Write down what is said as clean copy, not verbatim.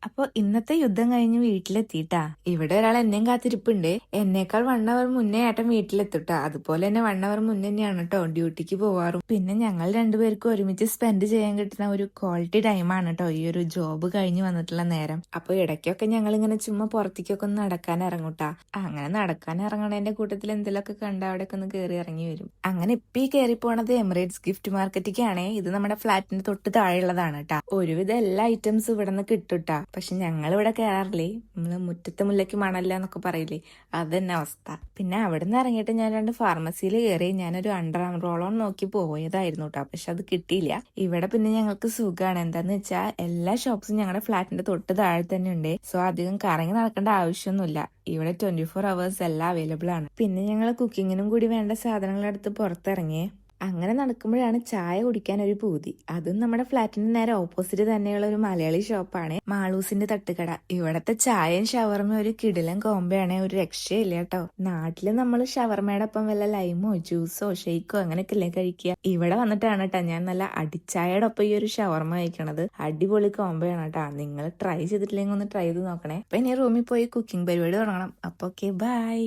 അപ്പൊ ഇന്നത്തെ യുദ്ധം കഴിഞ്ഞ് വീട്ടിലെത്തിട്ടാ. ഇവിടെ ഒരാൾ എന്നെയും കാത്തിരിപ്പുണ്ട്. എന്നേക്കാൾ 1 അവർ മുന്നേ ഏട്ടൻ വീട്ടിലെത്തിട്ടാ. അതുപോലെ തന്നെ 1 അവർ മുന്നേ തന്നെയാണ് കേട്ടോ ഡ്യൂട്ടിക്ക് പോവാറും. പിന്നെ ഞങ്ങൾ രണ്ടുപേർക്കും ഒരുമിച്ച് സ്പെൻഡ് ചെയ്യാൻ കിട്ടുന്ന ഒരു ക്വാളിറ്റി ടൈമാണ് കേട്ടോ ഈ ഒരു ജോബ് കഴിഞ്ഞ് വന്നിട്ടുള്ള നേരം. അപ്പൊ ഇടയ്ക്കൊക്കെ ഞങ്ങൾ ഇങ്ങനെ ചുമ്മാ പുറത്തേക്കൊക്കെ ഒന്ന് നടക്കാൻ ഇറങ്ങൂട്ടാ. അങ്ങനെ നടക്കാൻ ഇറങ്ങണേന്റെ കൂട്ടത്തിൽ എന്തെങ്കിലുമൊക്കെ കണ്ട അവിടെയൊക്കെ ഒന്ന് കയറി ഇറങ്ങി വരും. അങ്ങനെ ഇപ്പൊ ഈ കയറി പോണത് എമിറേറ്റ്സ് ഗിഫ്റ്റ് മാർക്കറ്റിലേക്കാണേ. ഇത് നമ്മുടെ ഫ്ലാറ്റിന്റെ തൊട്ട് താഴെയുള്ളതാണ് കേട്ടാ. ഒരുവിധം എല്ലാ ഐറ്റംസും ഇവിടെ നിന്ന് കിട്ടുട്ടാ. പക്ഷെ ഞങ്ങൾ ഇവിടെ കയറാറില്ലേ, നമ്മള് മുറ്റത്തെ മുല്ലയ്ക്ക് മണല്ല എന്നൊക്കെ പറയില്ലേ, അത് തന്നെ അവസ്ഥ. പിന്നെ അവിടെ നിന്ന് ഇറങ്ങിയിട്ട് ഞാൻ 2 ഫാർമസിയിൽ കയറി. ഞാനൊരു അണ്ടർ ആം റോൾ ഓൺ നോക്കി പോയതായിരുന്നു കേട്ടോ, പക്ഷെ അത് കിട്ടിയില്ല. ഇവിടെ പിന്നെ ഞങ്ങൾക്ക് സുഖമാണ്. എന്താന്ന് വെച്ചാൽ എല്ലാ ഷോപ്സും ഞങ്ങളുടെ ഫ്ലാറ്റിന്റെ തൊട്ട് താഴെ തന്നെ ഉണ്ട്. സോ അധികം കറങ്ങി നടക്കേണ്ട ആവശ്യമൊന്നുമില്ല. ഇവിടെ 24 hours എല്ലാം അവൈലബിൾ ആണ്. പിന്നെ ഞങ്ങൾ കുക്കിങ്ങിനും കൂടി വേണ്ട സാധനങ്ങളെടുത്ത് പുറത്തിറങ്ങിയേ. അങ്ങനെ നടക്കുമ്പോഴാണ് ചായ കുടിക്കാൻ ഒരു പൂതി. അതും നമ്മുടെ ഫ്ലാറ്റിന്റെ നേരെ ഓപ്പോസിറ്റ് തന്നെയുള്ള ഒരു മലയാളി ഷോപ്പാണ്, മാളൂസിന്റെ തട്ടുകട. ഇവിടത്തെ ചായയും ഷവർമയും ഒരു കിടിലൻ കോംബോയാണ്, ഒരു രക്ഷയില്ല കേട്ടോ. നാട്ടില് നമ്മൾ ഷവർമയുടെ ഒപ്പം വല്ല ലൈമോ ജ്യൂസോ ഷെയ്ക്കോ അങ്ങനെയൊക്കെ അല്ലേ കഴിക്കുക. ഇവിടെ വന്നിട്ടാണ് കേട്ടോ ഞാൻ നല്ല അടിച്ചായയുടെ ഒപ്പം ഈ ഒരു ഷവർമ കഴിക്കണത്. അടിപൊളി കോംബോയാണ് കേട്ടോ. നിങ്ങൾ ട്രൈ ചെയ്തിട്ടില്ലെങ്കിൽ ഒന്ന് ട്രൈ ചെയ്ത് നോക്കണേ. അപ്പൊ ഇനി റൂമിൽ പോയി കുക്കിംഗ് പരിപാടി തുടങ്ങണം. അപ്പൊ ഓക്കെ, ബൈ.